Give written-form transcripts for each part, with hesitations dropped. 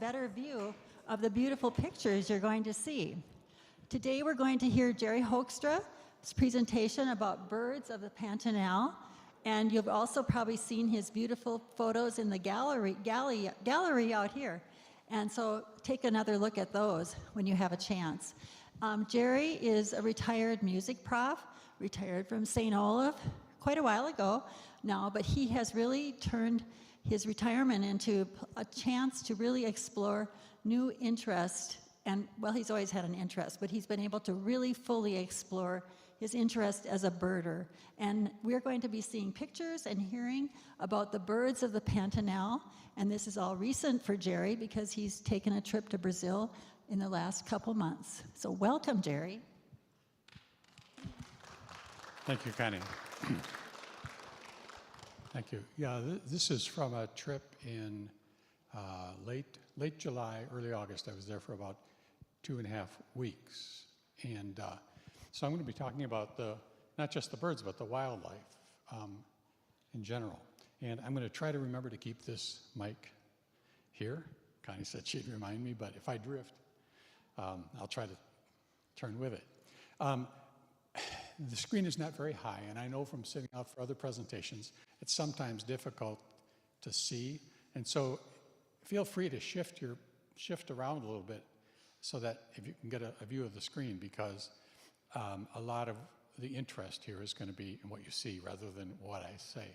better view of the beautiful pictures you're going to see. Today we're going to hear Gerry Hoekstra's presentation about birds of the Pantanal, and you've also probably seen his beautiful photos in the gallery out here. And so take another look at those when you have a chance. Gerry is a retired music prof, retired from St. Olaf quite a while ago now, but he has really turned his retirement into a chance to really explore new interest. And well, he's always had an interest, but he's been able to really fully explore his interest as a birder. And we're going to be seeing pictures and hearing about the birds of the Pantanal. And this is all recent for Gerry because he's taken a trip to Brazil in the last couple months. So welcome, Gerry. Thank you, Connie. Thank you. Yeah, this is from a trip in late July, early August. I was there for about 2.5 weeks. And so I'm going to be talking about not just the birds, but the wildlife in general. And I'm going to try to remember to keep this mic here. Connie said she'd remind me, but if I drift, I'll try to turn with it. The screen is not very high, and I know from sitting out for other presentations, it's sometimes difficult to see. And so feel free to shift around a little bit so that if you can get a view of the screen, because a lot of the interest here is going to be in what you see rather than what I say.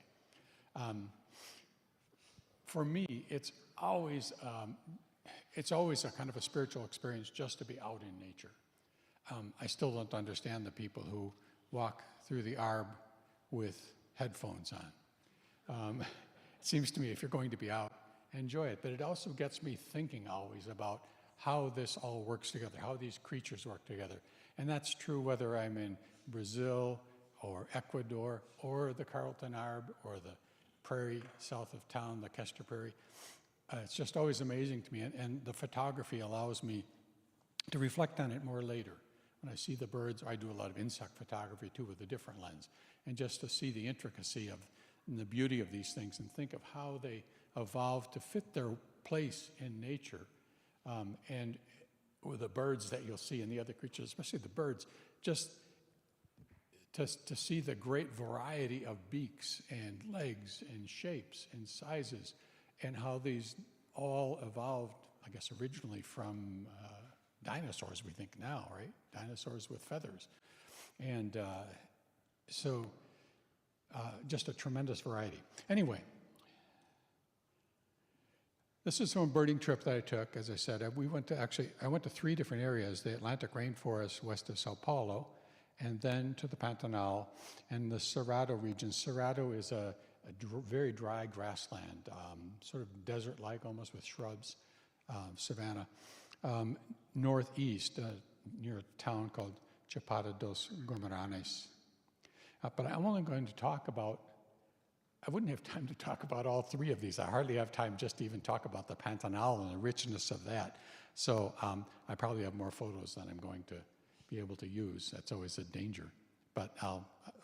For me, it's always a kind of a spiritual experience just to be out in nature. I still don't understand the people who walk through the Arb with headphones on. It seems to me if you're going to be out, enjoy it. But it also gets me thinking always about how this all works together, how these creatures work together. And that's true whether I'm in Brazil or Ecuador or the Carlton Arb or the prairie south of town, the Hoekstra Prairie. It's just always amazing to me. And the photography allows me to reflect on it more later. When I see the birds, I do a lot of insect photography too with a different lens. And just to see the intricacy of and the beauty of these things and think of how they evolved to fit their place in nature. And with the birds that you'll see and the other creatures, especially the birds, just to see the great variety of beaks and legs and shapes and sizes and how these all evolved, I guess, originally from dinosaurs, we think now, right? Dinosaurs with feathers. And so just a tremendous variety. Anyway, this is from a birding trip that I took. As I said, I went to 3 different areas: the Atlantic rainforest west of Sao Paulo, and then to the Pantanal and the Cerrado region. Cerrado is a very dry grassland, sort of desert-like, almost with shrubs, savanna. Northeast, near a town called Chapada dos Guimaraes. But I'm only going to talk about, I wouldn't have time to talk about all 3 of these. I hardly have time just to even talk about the Pantanal and the richness of that. So I probably have more photos than I'm going to be able to use. That's always a danger. But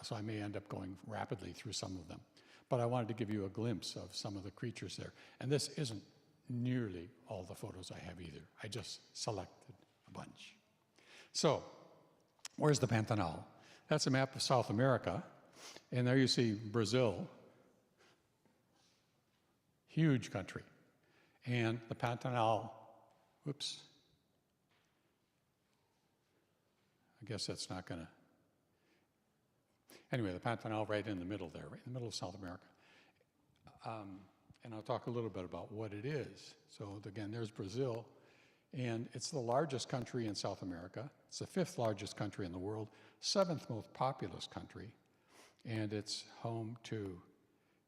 so I may end up going rapidly through some of them. But I wanted to give you a glimpse of some of the creatures there. And this isn't nearly all the photos I have either. I just selected a bunch. So, where's the Pantanal? That's a map of South America. And there you see Brazil. Huge country. And the Pantanal, whoops. I guess that's not going to. Anyway, the Pantanal right in the middle there, right in the middle of South America. And I'll talk a little bit about what it is. So again, there's Brazil, and it's the largest country in South America. It's the 5th largest country in the world, 7th most populous country, and it's home to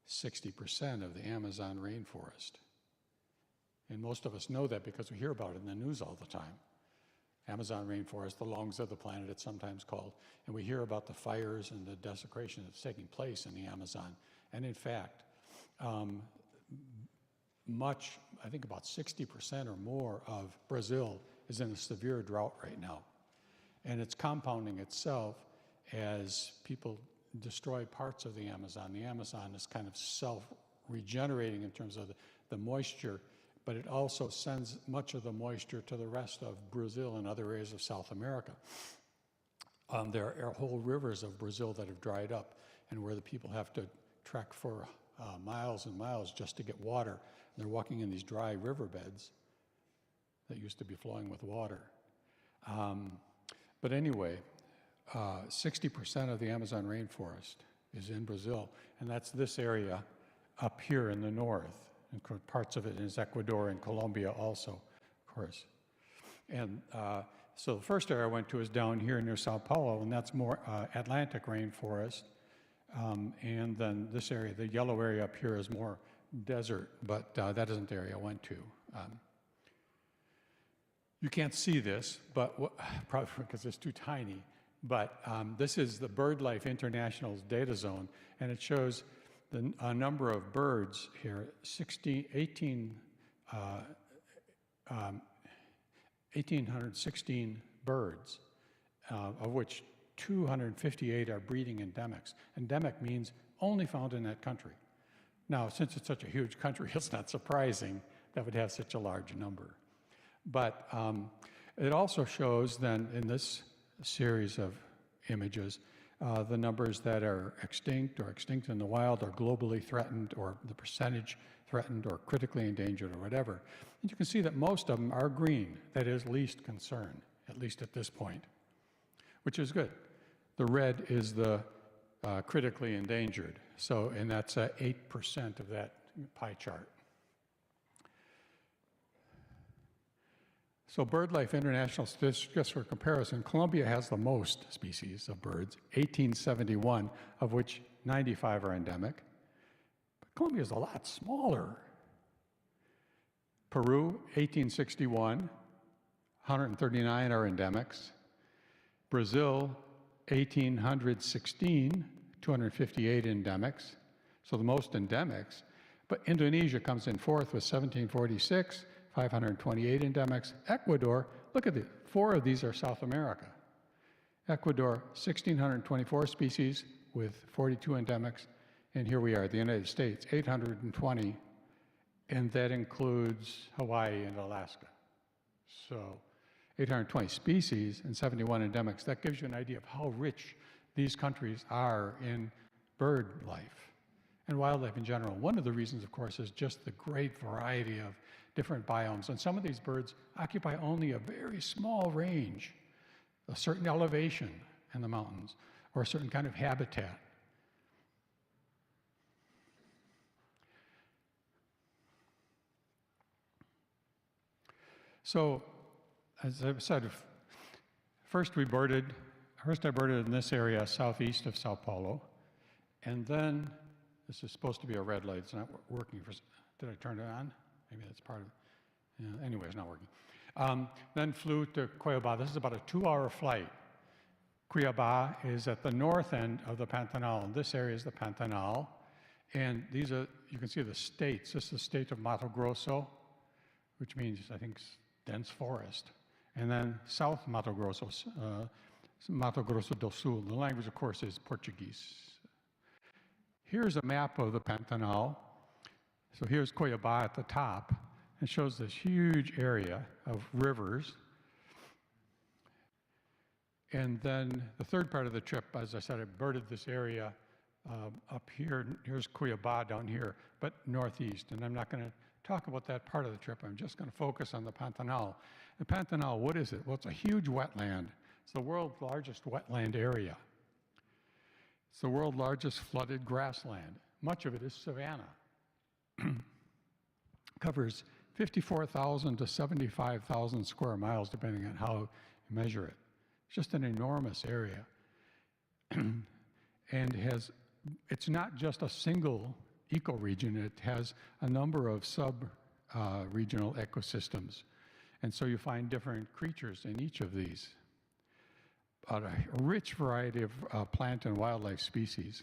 60% of the Amazon rainforest. And most of us know that because we hear about it in the news all the time. Amazon rainforest, the lungs of the planet, it's sometimes called, and we hear about the fires and the desecration that's taking place in the Amazon. And in fact, I think about 60% or more of Brazil is in a severe drought right now. And it's compounding itself as people destroy parts of the Amazon. The Amazon is kind of self-regenerating in terms of the moisture but it also sends much of the moisture to the rest of Brazil and other areas of South America. There are whole rivers of Brazil that have dried up, and where the people have to trek for miles and miles just to get water. And they're walking in these dry riverbeds that used to be flowing with water. But anyway, 60% of the Amazon rainforest is in Brazil, and that's this area up here in the north. And parts of it is Ecuador and Colombia also, of course. And so the first area I went to is down here near Sao Paulo, and that's more Atlantic rainforest. And then this area, the yellow area up here, is more desert, but that isn't the area I went to. You can't see this, but probably because it's too tiny, but this is the BirdLife International's data zone, and it shows a number of birds here, 1,816 birds, of which 258 are breeding endemics. Endemic means only found in that country. Now, since it's such a huge country, it's not surprising that would have such a large number. But it also shows then in this series of images the numbers that are extinct or extinct in the wild or globally threatened or the percentage threatened or critically endangered or whatever. And you can see that most of them are green, that is least concern, at least at this point, which is good. The red is the critically endangered, so, and that's 8% of that pie chart. So BirdLife International Statistics for comparison, Colombia has the most species of birds, 1871, of which 95 are endemic. But Colombia is a lot smaller. Peru, 1861, 139 are endemics. Brazil, 1816, 258 endemics, so the most endemics. But Indonesia comes in fourth with 1746, 528 endemics. Ecuador, look at it, 4 of these are South America. Ecuador, 1,624 species with 42 endemics. And here we are, the United States, 820, and that includes Hawaii and Alaska. So 820 species and 71 endemics. That gives you an idea of how rich these countries are in bird life and wildlife in general. One of the reasons, of course, is just the great variety of different biomes. And some of these birds occupy only a very small range, a certain elevation in the mountains, or a certain kind of habitat. So, as I've said, first I birded in this area southeast of Sao Paulo, and then, this is supposed to be a red light, it's not working. Did I turn it on? Maybe that's part of it. Yeah, anyway, it's not working. Then flew to Cuiabá. This is about a 2-hour flight. Cuiabá is at the north end of the Pantanal, and this area is the Pantanal. And these are, you can see the states. This is the state of Mato Grosso, which means, I think, dense forest. And then South Mato Grosso, Mato Grosso do Sul. The language, of course, is Portuguese. Here's a map of the Pantanal. So here's Cuiabá at the top. It shows this huge area of rivers. And then the third part of the trip, as I said, I birded this area up here. Here's Cuiabá down here, but northeast. And I'm not going to talk about that part of the trip. I'm just going to focus on the Pantanal. The Pantanal, what is it? Well, it's a huge wetland. It's the world's largest wetland area. It's the world's largest flooded grassland. Much of it is savanna. Covers 54,000 to 75,000 square miles, depending on how you measure it. It's just an enormous area. And it's not just a single ecoregion, it has a number of sub-regional ecosystems. And so you find different creatures in each of these. A rich variety of plant and wildlife species.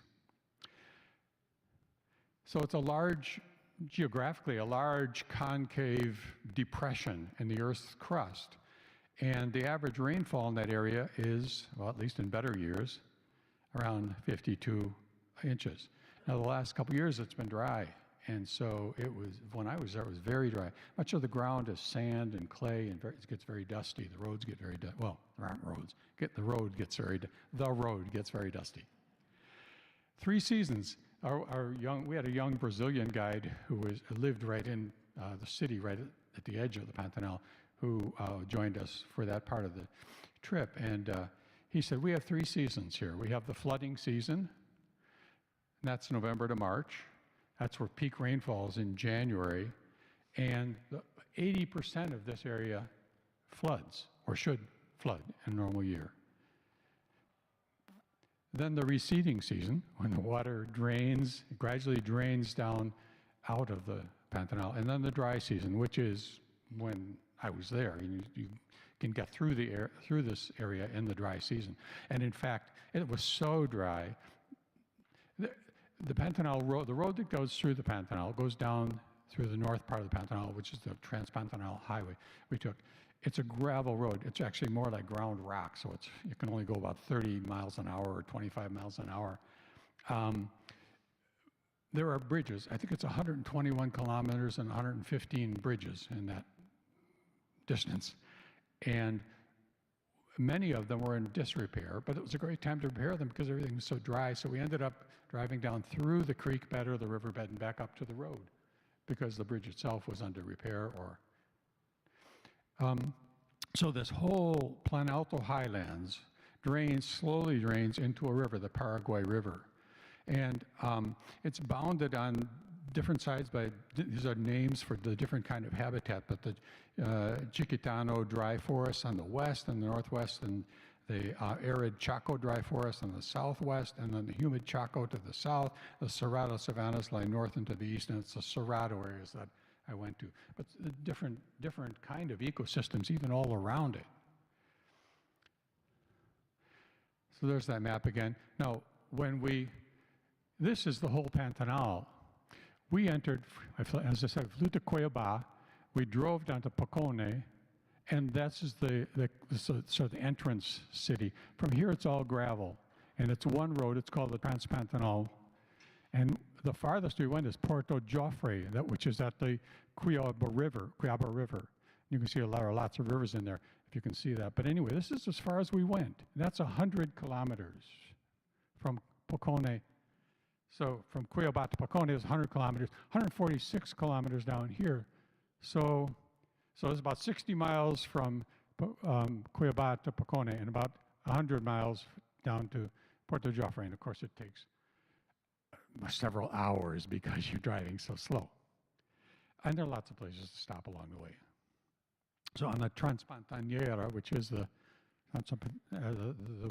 So it's geographically a large concave depression in the Earth's crust. And the average rainfall in that area is, well, at least in better years, around 52 inches. Now, the last couple years it's been dry, And so it was, when I was there, it was very dry. Much of the ground is sand and clay, and it gets very dusty. The roads get very, well, there aren't roads. The road gets very dusty. 3 seasons. We had a young Brazilian guide who lived right in the city, right at the edge of the Pantanal, who joined us for that part of the trip. And he said, we have 3 seasons here. We have the flooding season, and that's November to March. That's where peak rainfall is in January. And 80% of this area floods, or should flood in a normal year. Then the receding season, when the water gradually drains down out of the Pantanal. And then the dry season, which is when I was there. You can get through this area in the dry season. And in fact, it was so dry. The Pantanal road, the road that goes through the Pantanal, goes down through the north part of the Pantanal, which is the Trans-Pantanal Highway we took. It's a gravel road. It's actually more like ground rock, so you can only go about 30 miles an hour or 25 miles an hour. There are bridges. I think it's 121 kilometers and 115 bridges in that distance. And many of them were in disrepair, but it was a great time to repair them because everything was so dry. So we ended up driving down through the creek bed or the riverbed and back up to the road because the bridge itself was under repair. So this whole Planalto Highlands slowly drains into a river, the Paraguay River. And it's bounded on different sides by, these are names for the different kind of habitat, but the Chiquitano dry forest on the west and the northwest, and the arid Chaco dry forest on the southwest, and then the humid Chaco to the south. The Cerrado savannas lie north and to the east, and it's the Cerrado areas that I went to. But the different kind of ecosystems even all around it. So there's that map again. Now, this is the whole Pantanal. We entered, as I said, flew to Cuiabá. We drove down to Pacone, and that's the entrance city. From here, it's all gravel, and it's one road. It's called the Trans-Pantanal. And the farthest we went is Porto Jofre, which is at the Cuiabá River. You can see there are lots of rivers in there, if you can see that. But anyway, this is as far as we went. That's 100 kilometers from Pacone. So from Cuiabá to Pacone is 100 kilometers, 146 kilometers down here. So it's about 60 miles from Cuiabá to Pacone and about 100 miles down to Porto Jofre. And of course, it takes several hours because you're driving so slow. And there are lots of places to stop along the way. So on the Transpantanera, which is the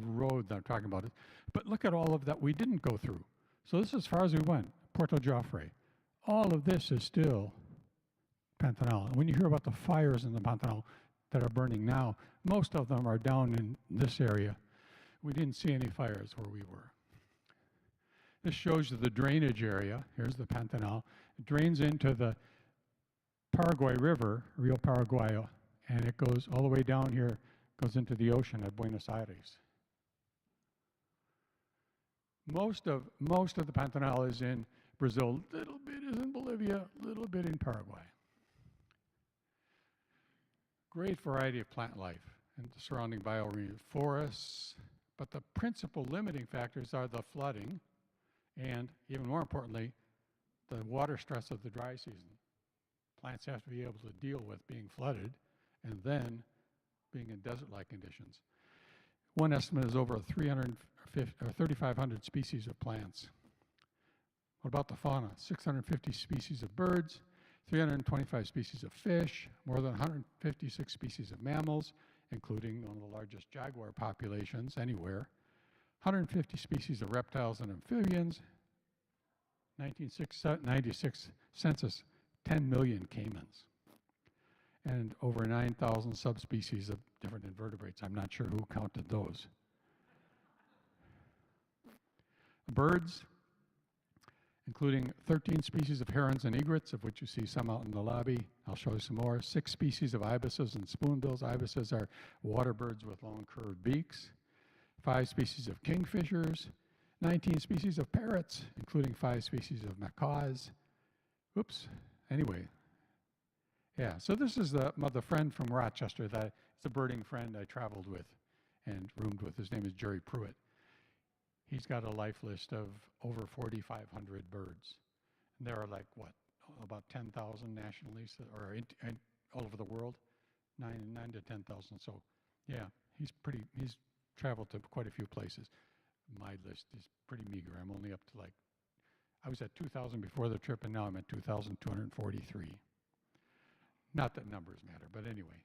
road that I'm talking about, but look at all of that we didn't go through. So this is as far as we went, Porto Jofre. All of this is still Pantanal. And when you hear about the fires in the Pantanal that are burning now, most of them are down in this area. We didn't see any fires where we were. This shows you the drainage area. Here's the Pantanal. It drains into the Paraguay River, Rio Paraguayo, and it goes all the way down here, goes into the ocean at Buenos Aires. Most of the Pantanal is in Brazil, little bit is in Bolivia, little bit in Paraguay. Great variety of plant life and the surrounding bioregion forests, but the principal limiting factors are the flooding and, even more importantly, the water stress of the dry season. Plants have to be able to deal with being flooded and then being in desert-like conditions. One estimate is over 3,500 species of plants. What about the fauna? 650 species of birds, 325 species of fish, more than 156 species of mammals, including one of the largest jaguar populations anywhere, 150 species of reptiles and amphibians, 1996 census, 10 million caimans, and over 9,000 subspecies of different invertebrates. I'm not sure who counted those. Birds, including 13 species of herons and egrets, of which you see some out in the lobby. I'll show you some more. 6 species of ibises and spoonbills. Ibises are water birds with long curved beaks. 5 species of kingfishers. 19 species of parrots, including 5 species of macaws. Oops. Anyway, yeah. So this is the friend from Rochester. It's a birding friend I traveled with and roomed with. His name is Gerry. He's got a life list of over 4,500 birds. And there are like, what, about 10,000 nationally, or all over the world, 9 to 10,000. So, yeah, he's traveled to quite a few places. My list is pretty meager. I'm only up to I was at 2,000 before the trip, and now I'm at 2,243. Not that numbers matter, but anyway.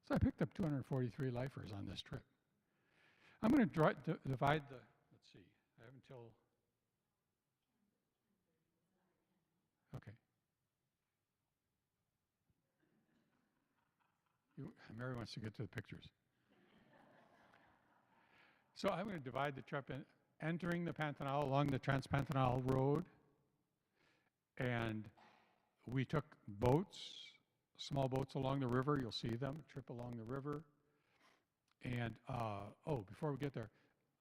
So I picked up 243 lifers on this trip. I'm going to divide let's see, I have until, okay. Mary wants to get to the pictures. So I'm going to divide the trip in entering the Pantanal along the Trans-Pantanal Road, and we took boats, small boats along the river. You'll see them, trip along the river. And, before we get there,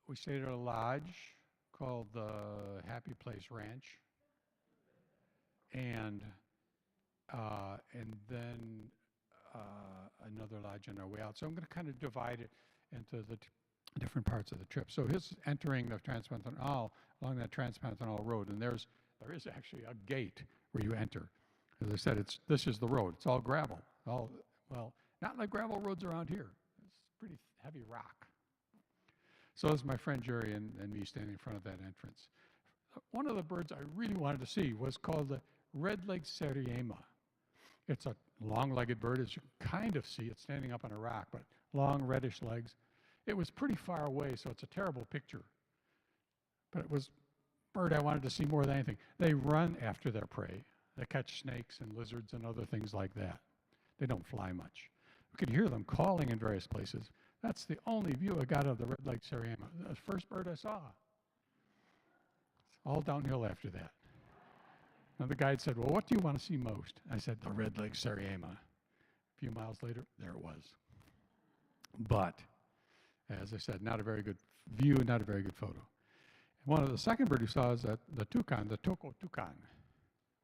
we stayed at a lodge called the Happy Place Ranch. And then another lodge on our way out. So I'm going to kind of divide it into the different parts of the trip. So here's entering the Trans-Pantanal along that Trans-Pantanal Road, and there is actually a gate where you enter. As I said, this is the road. It's all gravel. Not like gravel roads around here. It's pretty heavy rock. So this is my friend Gerry and me standing in front of that entrance. One of the birds I really wanted to see was called the red-legged Seriema. It's a long-legged bird, as you kind of see. It's standing up on a rock, but long reddish legs. It was pretty far away, so it's a terrible picture. But it was a bird I wanted to see more than anything. They run after their prey. They catch snakes and lizards and other things like that. They don't fly much. You could hear them calling in various places. That's the only view I got of the red-legged Seriema. The first bird I saw. It's all downhill after that. And the guide said, well, what do you want to see most? I said, the red-legged Seriema. A few miles later, there it was. But, as I said, not a very good view, not a very good photo. And one of the second bird we saw is the toucan, the toko toucan,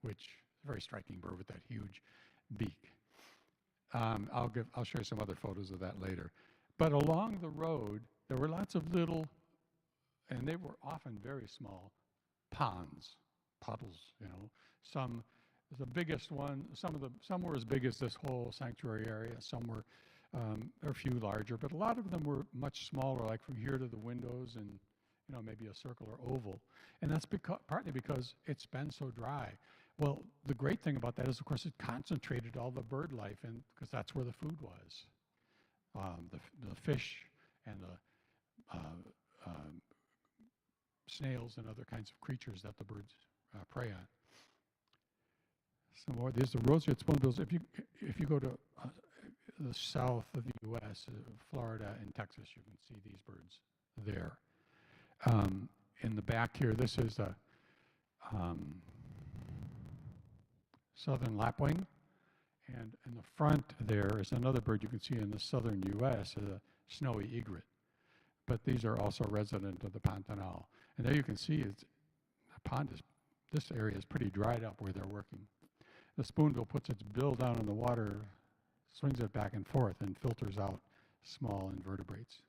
which is a very striking bird with that huge beak. I'll show you some other photos of that later. But along the road, there were lots of little, and they were often very small, ponds, puddles, Some, the biggest one, some were as big as this whole sanctuary area. Some were a few larger, but a lot of them were much smaller, like from here to the windows, and maybe a circle or oval. And that's partly because it's been so dry. Well, the great thing about that is, of course, it concentrated all the bird life, and because that's where the food was. The fish and the snails and other kinds of creatures that the birds prey on. Some more. There's the rosary. It's one of those. If you go to the south of the U.S., Florida and Texas, you can see these birds there. In the back here, this is a southern lapwing, and in the front there is another bird you can see in the southern U.S., a snowy egret. But these are also resident of the Pantanal. And there you can see this area is pretty dried up where they're working. The spoonbill puts its bill down in the water, swings it back and forth, and filters out small invertebrates.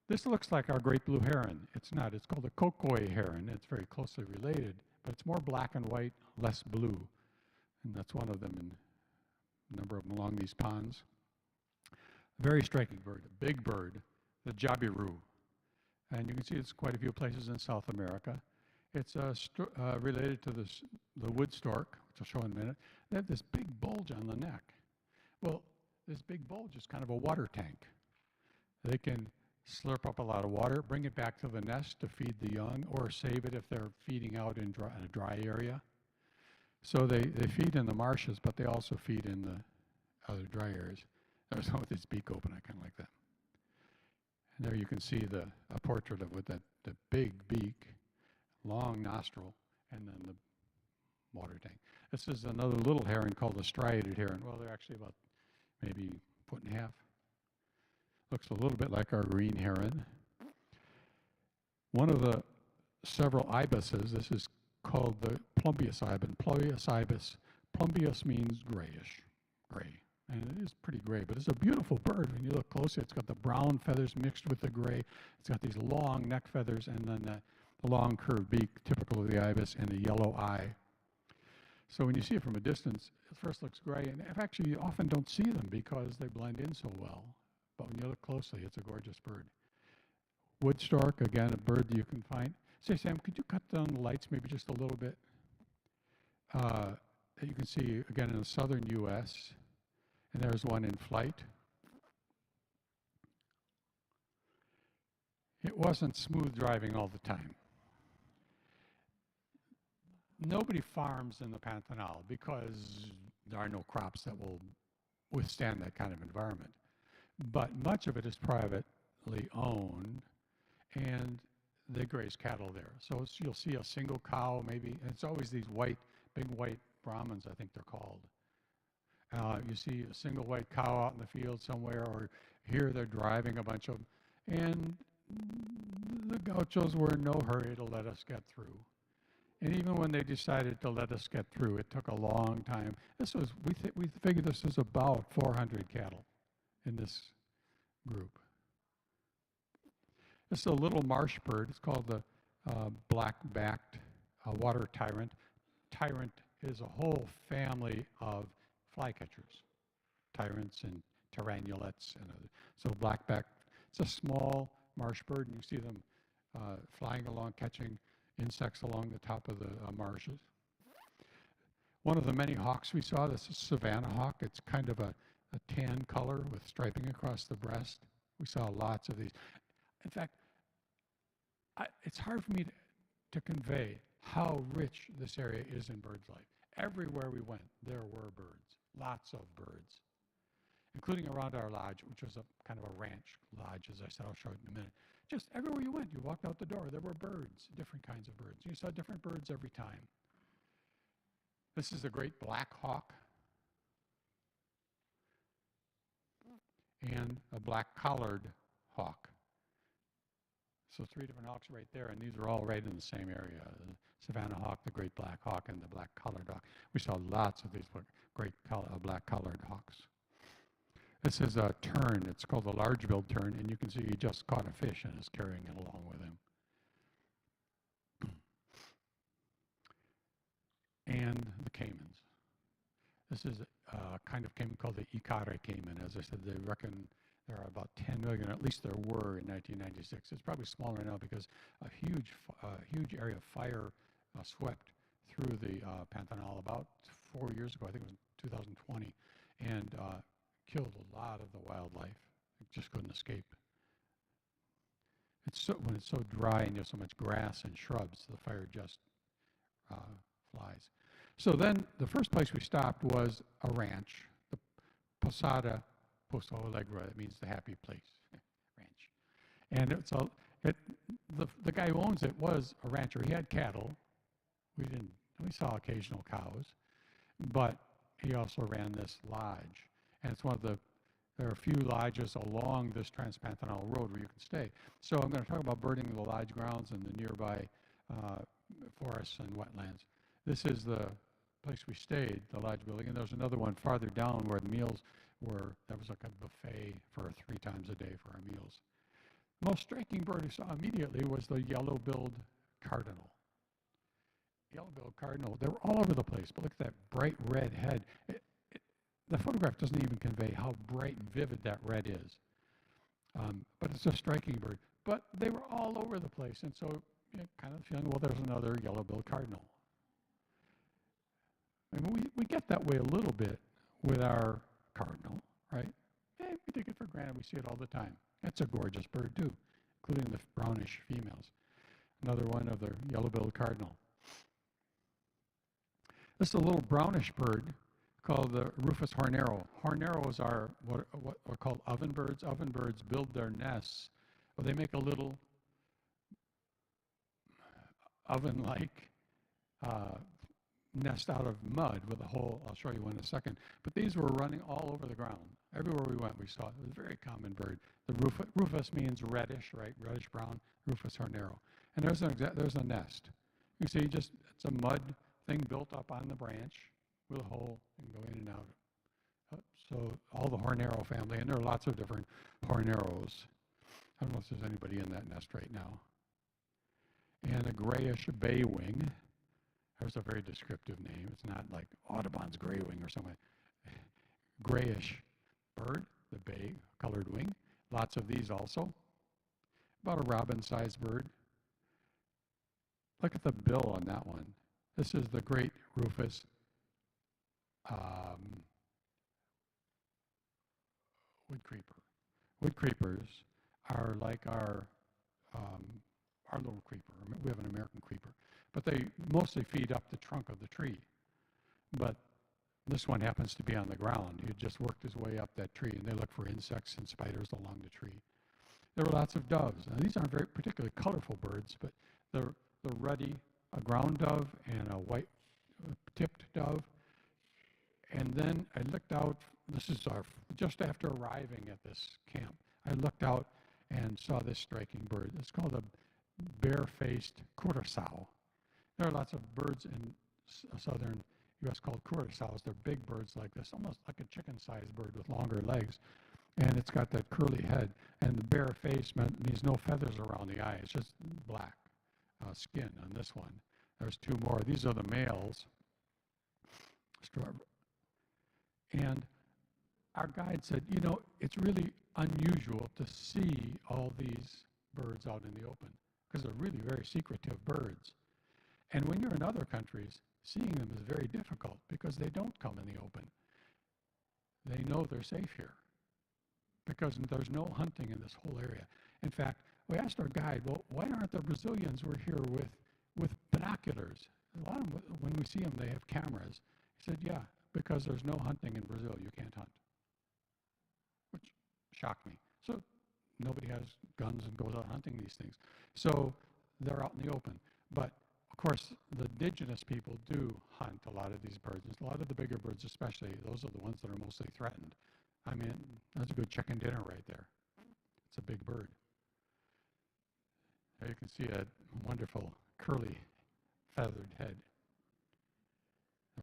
This looks like our great blue heron. It's not. It's called the Kokoi heron. It's very closely related, but it's more black and white, less blue. And that's one of them, and a number of them along these ponds. Very striking bird, a big bird, the jabiru. And you can see it's quite a few places in South America. It's related to the wood stork, which I'll show in a minute. They have this big bulge on the neck. Well, this big bulge is kind of a water tank. They can slurp up a lot of water, bring it back to the nest to feed the young, or save it if they're feeding out in a dry area. So they feed in the marshes, but they also feed in the other dry areas. There's one with its beak open, I kind of like that. And there you can see a portrait of with the big beak, long nostril, and then the water tank. This is another little heron called the striated heron. Well, they're actually about maybe a foot and a half. Looks a little bit like our green heron. One of the several ibises, this is called the plumbeous ibis. Plumbeous means grayish, gray. And it is pretty gray, but it's a beautiful bird. When you look closely, it's got the brown feathers mixed with the gray. It's got these long neck feathers and then the long curved beak, typical of the ibis, and the yellow eye. So when you see it from a distance, it first looks gray, and in fact, you often don't see them because they blend in so well. But when you look closely, it's a gorgeous bird. Wood stork, again, a bird that you can find. Say, Sam, could you cut down the lights maybe just a little bit? You can see, again, in the southern U.S., and there's one in flight. It wasn't smooth driving all the time. Nobody farms in the Pantanal because there are no crops that will withstand that kind of environment. But much of it is privately owned, and they graze cattle there. So you'll see a single cow, maybe, and it's always these big white Brahmins, I think they're called. You see a single white cow out in the field somewhere, or here they're driving a bunch of them. And the gauchos were in no hurry to let us get through. And even when they decided to let us get through, it took a long time. We figured this was about 400 cattle in this group. This is a little marsh bird. It's called the black-backed water tyrant. Tyrant is a whole family of flycatchers, tyrants and tyrannulates and other. So black-backed, it's a small marsh bird, and you see them flying along, catching insects along the top of the marshes. One of the many hawks we saw, this is Savannah hawk. It's kind of a tan color with striping across the breast. We saw lots of these. In fact, it's hard for me to convey how rich this area is in birds' life. Everywhere we went, there were birds, lots of birds, including around our lodge, which was a kind of a ranch lodge, as I said. I'll show it in a minute. Just everywhere you went, you walked out the door, there were birds, different kinds of birds. You saw different birds every time. This is a great black hawk and a black collared hawk. So 3 different hawks right there, and these are all right in the same area. The Savannah hawk, the great black hawk, and the black collared hawk. We saw lots of these great black collared hawks. This is a tern. It's called the large-billed tern, and you can see he just caught a fish and is carrying it along with him. And the caimans. This is a kind of caiman called the Ikare caiman. As I said, they reckon there are about 10 million, or at least there were in 1996. It's probably smaller now because a huge area of fire swept through the Pantanal about 4 years ago. I think it was 2020, and killed a lot of the wildlife. It just couldn't escape. When it's so dry and you have so much grass and shrubs, the fire just flies. So then the first place we stopped was a ranch, the Posada Posto Alegre. That means the happy place ranch. And the guy who owns it was a rancher. He had cattle. We saw occasional cows, but he also ran this lodge. And it's there are a few lodges along this Transpantanal Road where you can stay. So I'm going to talk about birding in the lodge grounds and the nearby forests and wetlands. This is the place we stayed, the lodge building, and there's another one farther down where the meals were. That was like a buffet for 3 times a day for our meals. The most striking bird we saw immediately was the yellow-billed cardinal. Yellow-billed cardinal, they were all over the place, but look at that bright red head. The photograph doesn't even convey how bright and vivid that red is. But it's a striking bird. But they were all over the place, and so kind of feeling, well, there's another yellow-billed cardinal. I mean, we get that way a little bit with our cardinal, right? We take it for granted. We see it all the time. That's a gorgeous bird, too, including the brownish females. Another one of the yellow-billed cardinal. This is a little brownish bird called the Rufous hornero. Horneros are what are called oven birds. Oven birds build their nests, or they make a little oven-like nest out of mud with a hole. I'll show you one in a second. But these were running all over the ground. Everywhere we went, we saw it. It was a very common bird. The rufous means reddish, right? Reddish brown. Rufous hornero. And there's a nest. You see, just it's a mud thing built up on the branch with a hole and go in and out. So all the hornero family, and there are lots of different horneros. I don't know if there's anybody in that nest right now. And a grayish bay wing. There's a very descriptive name. It's not like Audubon's gray wing or something. Grayish bird, the bay colored wing. Lots of these also. About a robin-sized bird. Look at the bill on that one. This is the great Rufous wood creeper. Wood creepers are like our little creeper. We have an American creeper, but they mostly feed up the trunk of the tree. But this one happens to be on the ground. He just worked his way up that tree, and they look for insects and spiders along the tree. There were lots of doves. Now, these aren't very particularly colorful birds, but the ruddy, a ground dove and a white tipped dove. And then I looked out, this is just after arriving at this camp, I looked out and saw this striking bird. It's called a bare-faced curassow. There are lots of birds in southern U.S. called curassows. They're big birds like this, almost like a chicken-sized bird with longer legs. And it's got that curly head. And the bare face means no feathers around the eye. It's just black skin on this one. There's two more. These are the males. And our guide said, you know, it's really unusual to see all these birds out in the open because they're really very secretive birds. And when you're in other countries, seeing them is very difficult because they don't come in the open. They know they're safe here because there's no hunting in this whole area. In fact, we asked our guide, well, why aren't the Brazilians who are here with binoculars? A lot of them, when we see them, they have cameras. He said, yeah, because there's no hunting in Brazil. You can't hunt, which shocked me. So nobody has guns and goes out hunting these things. So they're out in the open. But, of course, the indigenous people do hunt a lot of these birds. A lot of the bigger birds especially, those are the ones that are mostly threatened. I mean, that's a good chicken dinner right there. It's a big bird. There you can see a wonderful curly feathered head.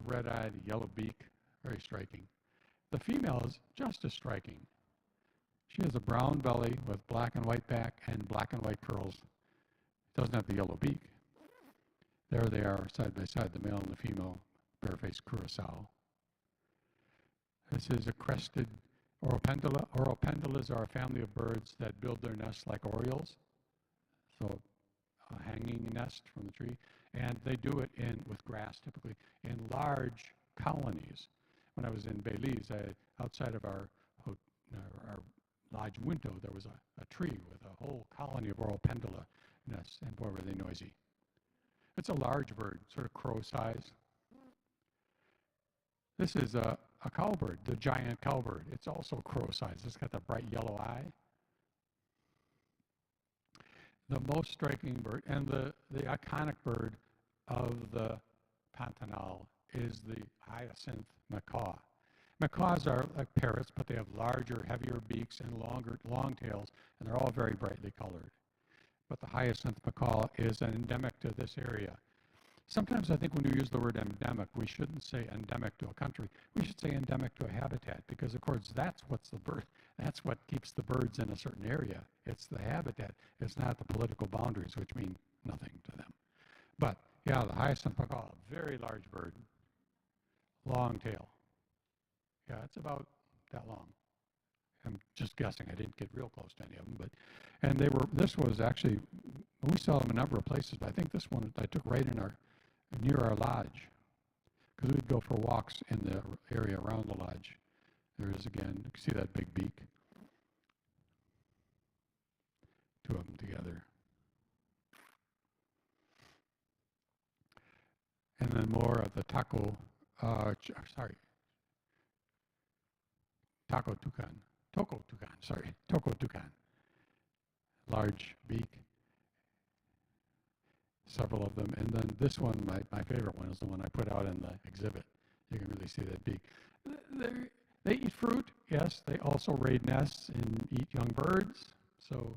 Red-eyed, yellow beak, very striking. The female is just as striking. She has a brown belly with black and white back and black and white curls. Doesn't have the yellow beak. There they are, side by side, the male and the female bare-faced curassow. This is a crested Oropendula. Oropendulas are a family of birds that build their nests like orioles, so a hanging nest from the tree. And they do it with grass, typically, in large colonies. When I was in Belize, outside of our lodge window, there was a tree with a whole colony of Oropendula nests, and boy, were they noisy. It's a large bird, sort of crow size. This is a cowbird, the giant cowbird. It's also crow size. It's got the bright yellow eye. The most striking bird, and the iconic bird of the Pantanal is the hyacinth macaw. Macaws are like parrots, but they have larger, heavier beaks and long tails, and they're all very brightly colored. But the hyacinth macaw is endemic to this area. Sometimes I think when we use the word endemic, we shouldn't say endemic to a country. We should say endemic to a habitat because, of course, that's what keeps the birds in a certain area. It's the habitat. It's not the political boundaries, which mean nothing to them. But, yeah, the hyacinth macaw, very large bird, long tail. Yeah, it's about that long. I'm just guessing. I didn't get real close to any of them. This was actually, we saw them a number of places, but I think this one I took right near our lodge, because we'd go for walks in the area around the lodge. There is again, you can see that big beak. Two of them together. And then more of the toko toucan. Large beak. Several of them. And then this one, my favorite one, is the one I put out in the exhibit. You can really see that beak. They eat fruit, yes. They also raid nests and eat young birds. So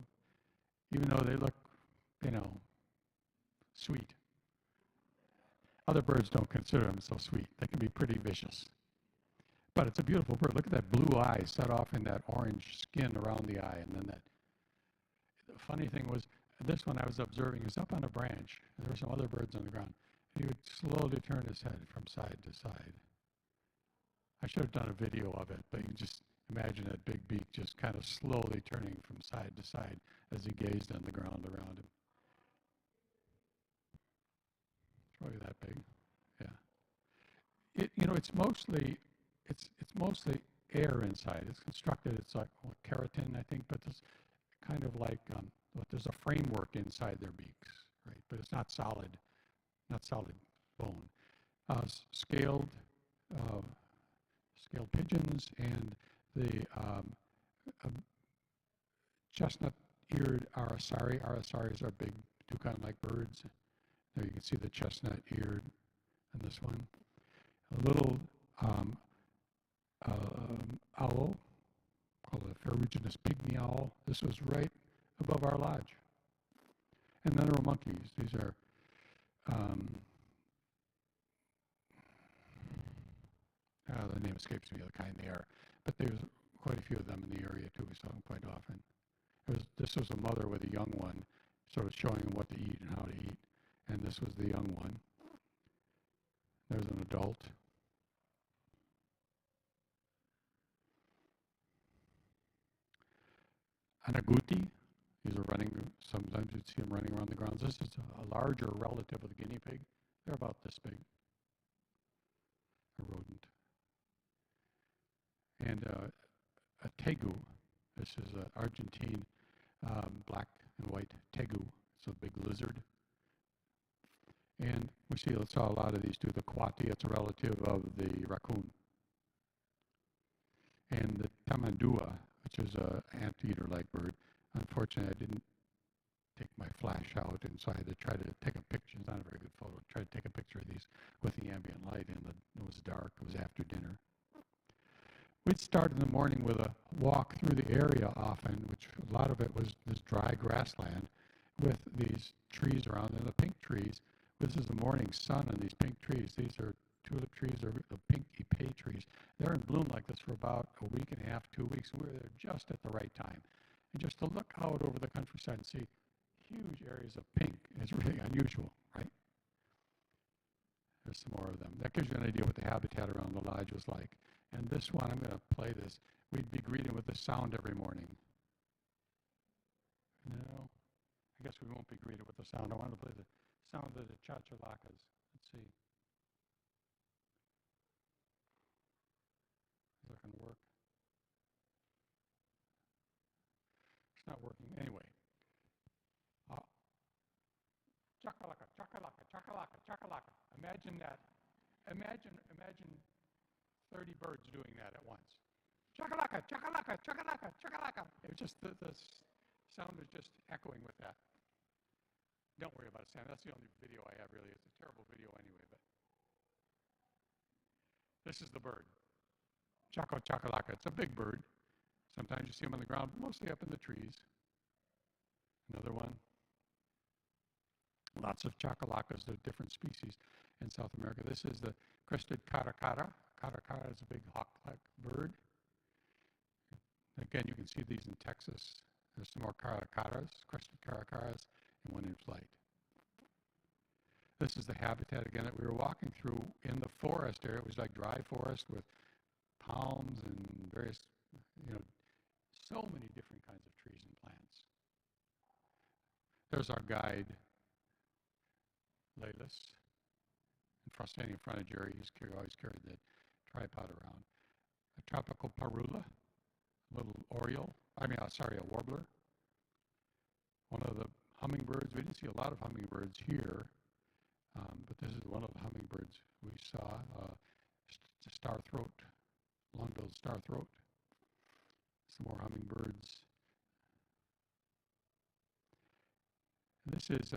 even though they look, sweet, Other birds don't consider them so sweet. They can be pretty vicious. But it's a beautiful bird. Look at that blue eye set off in that orange skin around the eye. And then that. The funny thing was, this one I was observing, he was up on a branch. There were some other birds on the ground. He would slowly turn his head from side to side. I should have done a video of it, but you can just imagine that big beak just kind of slowly turning from side to side as he gazed on the ground around him. It's probably that big, yeah. It's mostly air inside. It's constructed. It's like keratin, I think, but it's kind of like there's a framework inside their beaks, right? But it's not solid bone. Scaled pigeons and the chestnut-eared aracari. Aracaris are big toucan-like birds. There you can see the chestnut-eared in this one. A little owl called a ferruginous pygmy owl. This was right above our lodge. And then there were monkeys. These are the name escapes me, the kind they are. But there's quite a few of them in the area too. We saw them quite often. This was a mother with a young one, sort of showing them what to eat and how to eat. And this was the young one. There's an adult. An agouti. These are running, sometimes you'd see them running around the grounds. This is a larger relative of the guinea pig. They're about this big, a rodent. And a tegu. This is an Argentine black and white tegu. It's a big lizard. And we saw a lot of these too. The coati, it's a relative of the raccoon. And the tamandua, which is an anteater-like bird. Unfortunately, I didn't take my flash out, and so I had to try to take a picture. It's not a very good photo. Try to take a picture of these with the ambient light, and it was dark. It was after dinner. We'd start in the morning with a walk through the area often, which a lot of it was this dry grassland with these trees around, and the pink trees. This is the morning sun on these pink trees. These are tulip trees, or the pink epee trees. They're in bloom like this for about a week and a half, 2 weeks, and we were there just at the right time. And just to look out over the countryside and see huge areas of pink is really unusual, right? There's some more of them. That gives you an idea what the habitat around the lodge was like. And this one, I'm going to play this. We'd be greeted with the sound every morning. No, I guess we won't be greeted with the sound. I want to play the sound of the chachalakas. Let's see. Is that going to work? It's not working. Anyway. Chakalaka, chakalaka, chakalaka, chakalaka. Imagine that. Imagine 30 birds doing that at once. Chakalaka, chakalaka, chakalaka, chakalaka. It was just, the sound was just echoing with that. Don't worry about it, Sam. That's the only video I have, really. It's a terrible video anyway, but this is the bird. Chaco chakalaka. It's a big bird. Sometimes you see them on the ground, mostly up in the trees. Another one. Lots of chacalakas. They're different species in South America. This is the crested caracara. Caracara is a big hawk-like bird. Again, you can see these in Texas. There's some more caracaras, crested caracaras, and one in flight. This is the habitat, again, that we were walking through in the forest area. It was like dry forest with palms and various, so many different kinds of trees and plants. There's our guide, Lelis, standing in front of Gerry. He's always carried the tripod around. A tropical parula, a little oriole, a warbler. One of the hummingbirds. We didn't see a lot of hummingbirds here, but this is one of the hummingbirds we saw. Starthroat, long-billed starthroat. Some more hummingbirds. And this is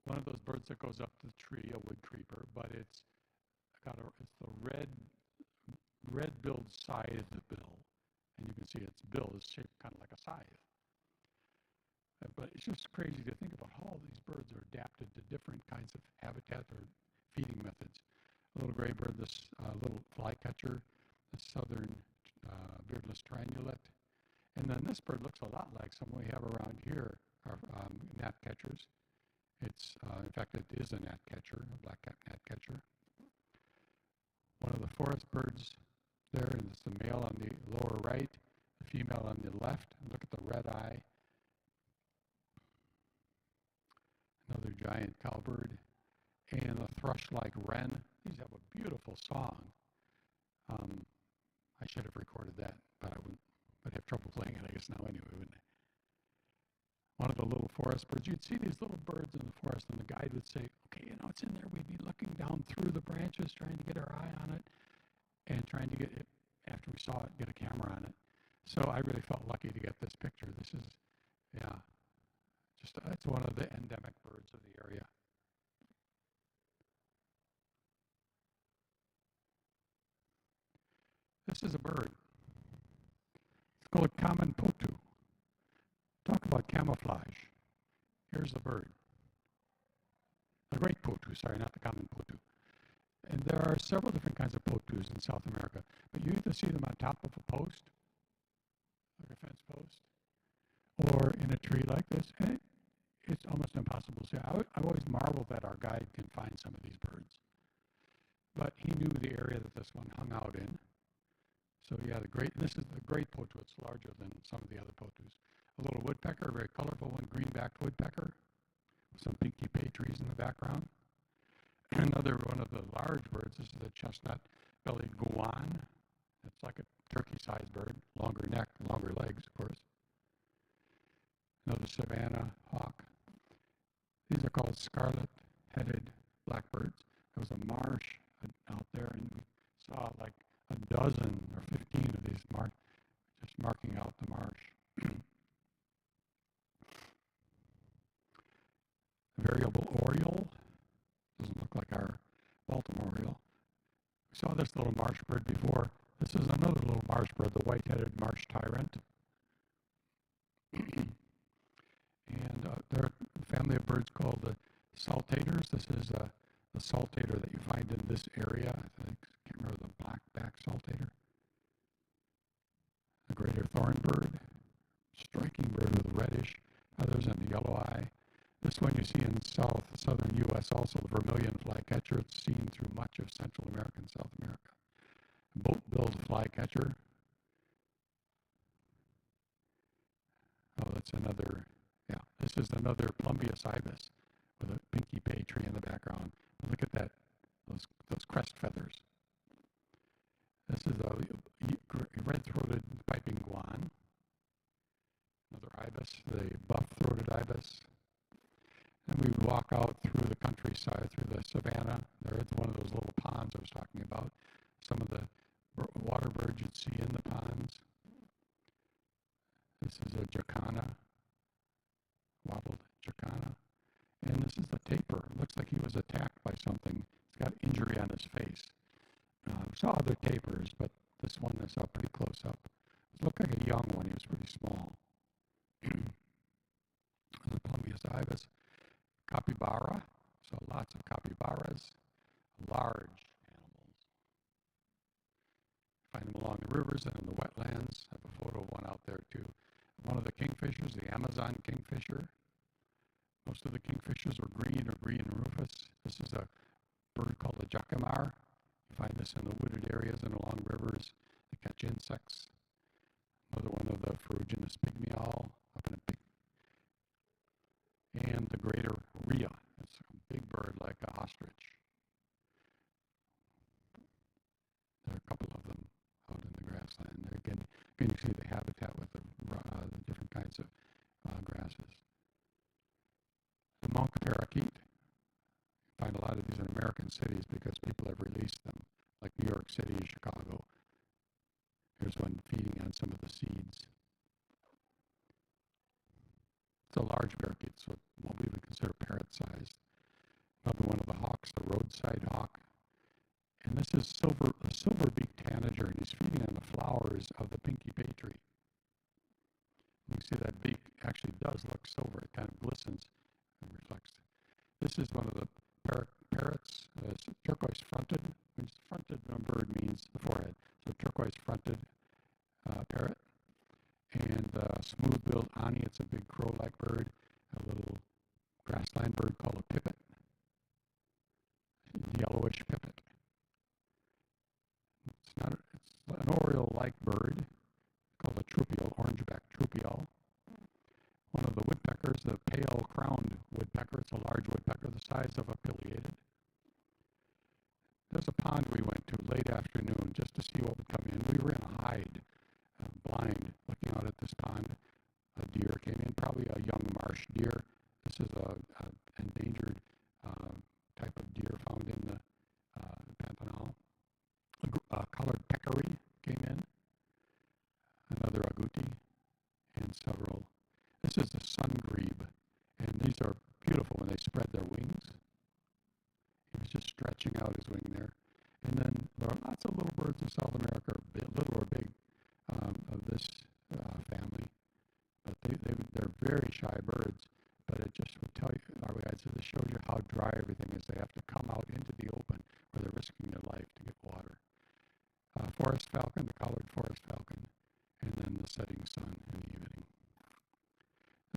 one of those birds that goes up the tree, a wood creeper, but it's the red-billed scythe bill, and you can see its bill is shaped kind of like a scythe. But it's just crazy to think about how all these birds are adapted to different kinds of habitat or feeding methods. A little gray bird, this little flycatcher, the southern beardless triangulate. And then this bird looks a lot like some we have around here, our gnatcatchers. It's, in fact, it is a gnatcatcher, a black-cap gnatcatcher. One of the forest birds there, and it's the male on the lower right, the female on the left. Look at the red eye. Another giant cowbird, and a thrush-like wren. These have a beautiful song. I should have recorded that, but I would have trouble playing it, I guess, now anyway, wouldn't I? One of the little forest birds. You'd see these little birds in the forest, and the guide would say, okay, it's in there. We'd be looking down through the branches, trying to get our eye on it, and trying to get it, after we saw it, get a camera on it. So I really felt lucky to get this picture. This is, it's one of the endemic birds of the area. This is a bird. It's called a common potu. Talk about camouflage. Here's the bird. The great potu, sorry, not the common potu. And there are several different kinds of potus in South America, but you either see them on top of a post, like a fence post, or in a tree like this, and it's almost impossible to see. I always marvel that our guide can find some of these birds. But he knew the area that this one hung out in. So this is the great potu. It's larger than some of the other potus. A little woodpecker, a very colorful one, green-backed woodpecker, with some pinky bay trees in the background. Another one of the large birds, this is the chestnut-bellied guan. It's like a turkey-sized bird, longer neck, longer legs, of course. Another savanna hawk. These are called scarlet-headed blackbirds. There was a marsh out there, and we saw like a dozen or 15 of these just marking out the marsh. The variable oriole. Doesn't look like our Baltimore oriole. We saw this little marsh bird before. This is another little marsh bird, the white-headed marsh tyrant. And there are a family of birds called the saltators. This is the saltator that you find in this area. I can't remember the black-back saltator. The greater thornbird, striking bird with reddish feathers and a yellow eye. This one you see in southern U.S. also, the vermilion flycatcher. It's seen through much of Central America and South America. Boat-billed flycatcher. Oh, that's another, this is another Plumbeus ibis with a pinky bay tree in the background. And look at that, those crest feathers. This is a red-throated piping guan. Another ibis, the buff-throated ibis. And we would walk out through the countryside, through the savanna. There's one of those little ponds I was talking about. Some of the water birds you'd see in the ponds. This is a jacana, wattled jacana. And this is the tapir. It looks like he was attacked by something. He's got injury on his face. We saw other tapirs, but this one I saw pretty close up. It looked like a young one. He was pretty small. The Plumbeus ibis. Capybara. So lots of capybaras. Large animals. Find them along the rivers and in the wetlands. I have a photo of one out there too. One of the kingfishers, the Amazon kingfisher. Most of the kingfishers were green or green rufous. This is a bird called a jacamar. You find this in the wooded areas and along rivers. They catch insects. Another one of the ferruginous pygmy owl up in a big. And the greater rhea. It's a big bird like an ostrich. There are a couple of them out in the grassland. There again you see the habitat with the different kinds of grasses. The monk parakeet. You find a lot of these in American cities because people have released them, like New York City, Chicago. Here's one feeding on some of the seeds. It's a large parakeet, so what we would consider parrot-sized. Another one of the hawks, the roadside hawk. And this is a silver-beaked tanager, and he's feeding on the flowers of the pinky bay tree. You can see that beak actually does look silver. is one of the parrots. It's turquoise fronted. Which fronted on a bird means the forehead. So turquoise fronted parrot. And smooth-billed ani, it's a big crow-like bird. A little grassland bird called a pipit. Yellowish pipit. It's an oriole-like bird called a troupial, orangeback troupial. One of the woodpeckers, the pale crowned woodpecker. It's a large woodpecker the size of a pileated. There's a pond we went to late afternoon just to see what would come in. We were in a hide, blind, looking out at this pond. A deer came in, probably a young marsh deer. This is a endangered type of deer found in the Pantanal. A colored peccary came in, another agouti, and several. This is a sun grebe, and these are beautiful when they spread their wings. He was just stretching out his wing there. And then there are lots of little birds in South America, little or big, of this family. But they're very shy birds. But it just would tell you, our guide said, this shows you how dry everything is. They have to come out into the open where they're risking their life to get water. Forest falcon, the collared forest falcon, and then the setting sun in the evening.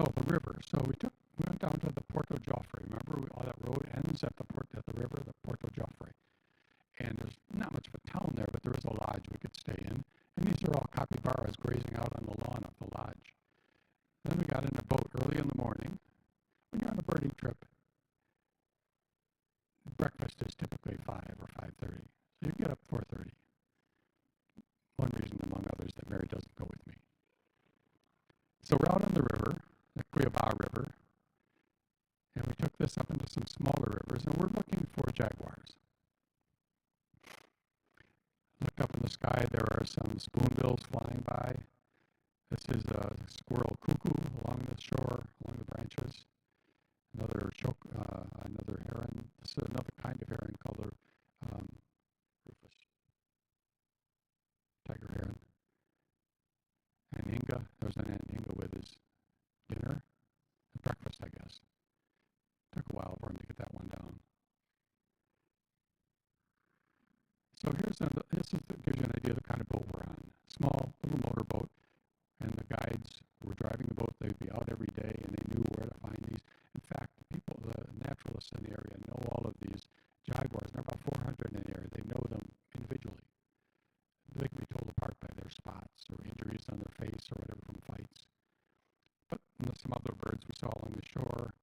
Oh, the river. So we went down to the Porto Joffre. Remember, all that road ends at the river, the Porto Joffre. And there's not much of a town there, but there is a lodge we could stay in. And these are all capybaras grazing out on the lawn of the lodge. Then we got in a boat early in the morning. When you're on a birding trip, breakfast is typically 5 or 5:30. So you get up 4:30. One reason among others that Mary doesn't go with me. So we're out on the river, the Cuiabá River, and we took this up into some smaller rivers, and we're looking for jaguars. Looked up in the sky, there are some spoonbills flying by. This is a squirrel cuckoo along the shore, along the branches. Another heron. This is another kind of heron called the rufous tiger heron. Anhinga. There's an anhinga with his dinner, breakfast, I guess. Took a while for him to get that one down. So this gives you an idea of the kind of boat we're on. Small little motorboat, and the guides who were driving the boat, they'd be out every day, and they knew where to find these. In fact, the naturalists in the area know all of these jaguars. There are about 400 in the area. They know them individually. They can be told apart by their spots or injuries on their face or whatever from fights. But some other birds we saw along the shore,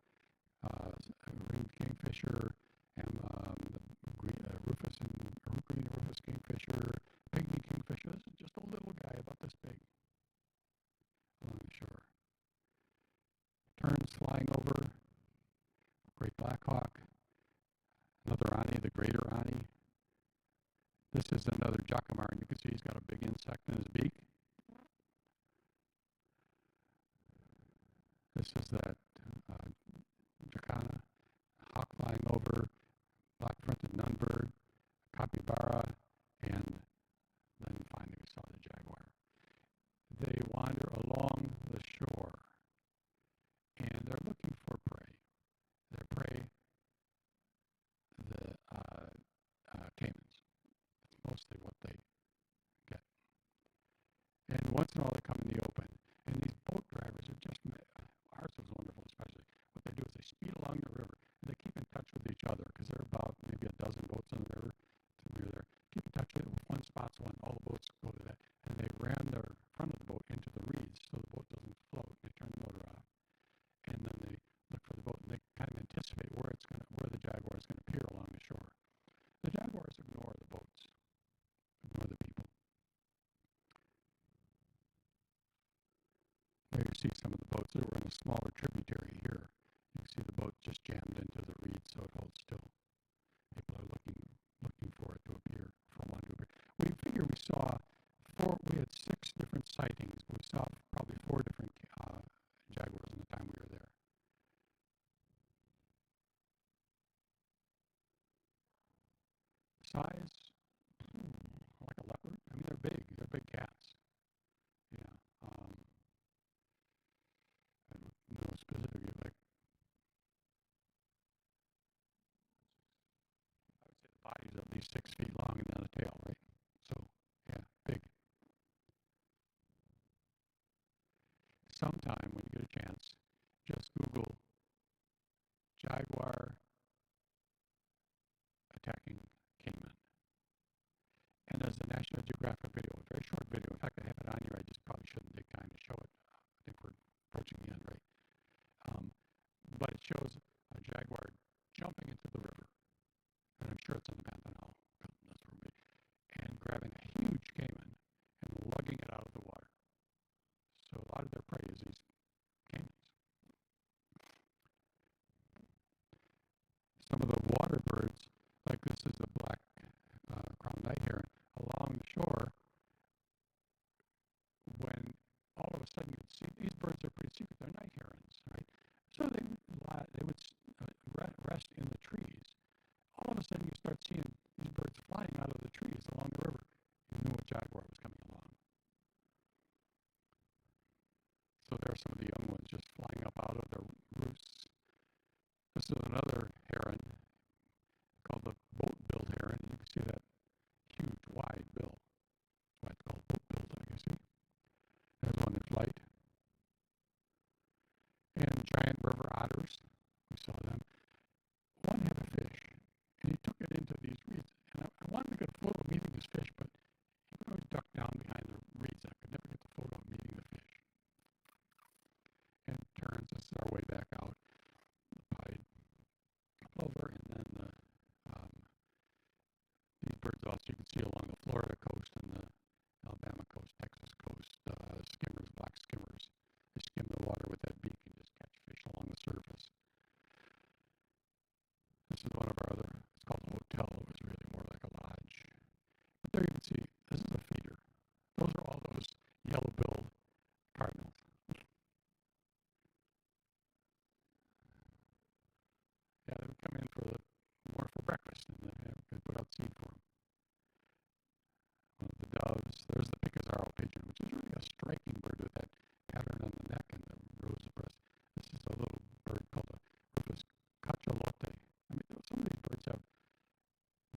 ringed kingfisher, and the green rufous kingfisher, pygmy kingfisher. This is just a little guy about this big along the shore. Terns flying over, great blackhawk, another ani, the greater ani. This is another jacamar, and you can see he's got a big insect in his beak. This is that jacana, hawk flying over, black-fronted nunbird, capybara, and then finally we saw the jaguar. They wander along the shore, and they're looking for prey. Their prey, the caimans. That's mostly what they get. And once in a while they come in the open. And these boat drivers are just, ours was wonderful especially. What they do is they speed along the river, and they keep in touch with each other, because there are about maybe a dozen boats on the river near there. Keep in touch with it. One spot's one, all the boats go to that. And they ram their front of the boat into the reeds so the boat doesn't float. They turn the motor off. And then they look for the boat, and they kind of anticipate where the jaguar is going to appear along the shore. The jaguars ignore the boats, ignore the people. There you see some of the boats that were in a smaller tributary here. You can see the boat just jammed into the reeds so it holds still. People are looking for it to appear, for one to appear. We figure we had 6 different sightings, but we saw probably 4 different jaguars in the time we were there. Size, like a leopard. I mean, they're big. They're big cats. Yeah. I don't know specifically, like 6 feet long and then a tail, right? So, yeah, big. Sometime when you get a chance, just Google jaguar attacking caiman. And there's a National Geographic video, a very short video. In fact, I have it on here. I just probably shouldn't take time to show it. I think we're approaching the end, right? But it shows a jaguar jumping into the river. And I'm sure it's in the Pantanal. That's where we, and grabbing a huge caiman and lugging it out of the water. So a lot of their prey is these caimans. Some of the water birds, like this is the black crowned night heron, along the shore, when all of a sudden you'd see, these birds are pretty secret, they're night herons, right? So they would rest in the trees. All of a sudden you start seeing these birds flying out of the trees along the river. You knew a jaguar was coming along. So there are some of the young ones just flying up out of their roosts. This is another heron called the boat-billed heron. You can see that huge, wide bill. That's why it's called boat-billed, I guess. See? There's one in flight. And giant river otters. We saw them. One had a fish, and he took it into these reeds. And I wanted to get a photo of meeting this fish, but he would always duck down behind the reeds. I could never get the photo of meeting the fish. And it turns. This is our way back out. The pied plover, and then these birds also you can see along the Florida coast and the Alabama coast, Texas coast, skimmers, black skimmers. They skim the water with that beak and just catch fish along the surface. This is one of our other, it's called a hotel. It was really more like a lodge. But there you can see, this is a feeder. Those are all those yellow-billed cardinals. Yeah, they would come in more for breakfast, and then they put out seed for them. One of the doves, there's the Picazaro pigeon, which is really a striking bird with that pattern on the neck and the rows of breasts. This is a little bird called a rufous cachalote. I mean, some of these birds have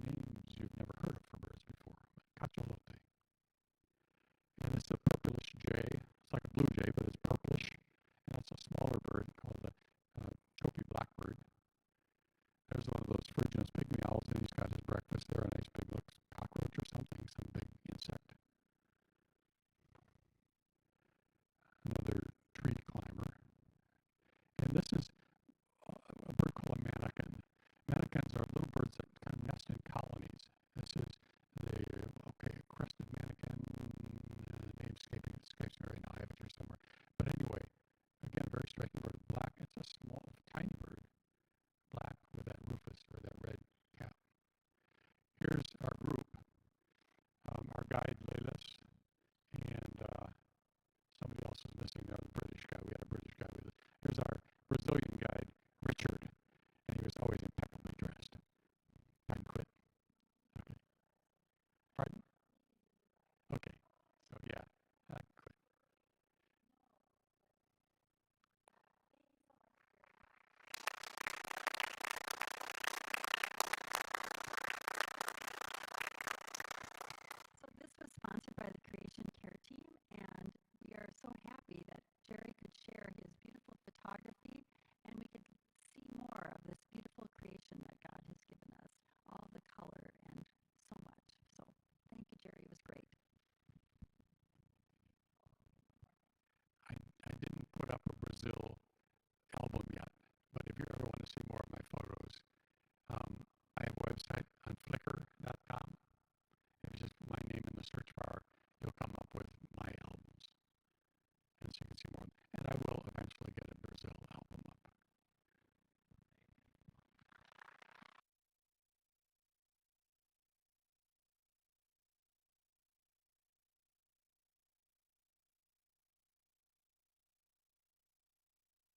names you've never heard of for birds before, but cachalote. And this is a purplish jay. It's like a blue jay, but it's purplish. And that's a smaller bird called the choppy blackbird. There's one of those Phrygian pygmy owls, and he's got his breakfast there, a nice big cockroach or something, some big insect. Another tree climber. And this is a bird called a manakin. Manakins are little birds that kind of nest in colonies. This is a crested manakin. Name escapes me right now. I have it here somewhere. But anyway, again, very striking bird. Black. It's a small, tiny bird. Black with that rufous or that red cap. Here's our group. Our guide, Leilis, and somebody else is missing there, the British guy. We had a British guy with us. Here's our Brazilian guide, Richard, and he was always impeccably dressed. Pardon, quit. Okay. Pardon? Okay. So, yeah, I quit. So this was sponsored by the Creation Care Team, and we are so happy that Gerry could share his beautiful photography, and we could see more of this beautiful creation that God has given us, all the color and so much. So thank you, Gerry. It was great. I didn't put up a Brazil album yet, but if you ever want to see more of my photos, I have a website on flickr.com. If you just put my name in the search bar, you'll come up with my albums. And so you can see more of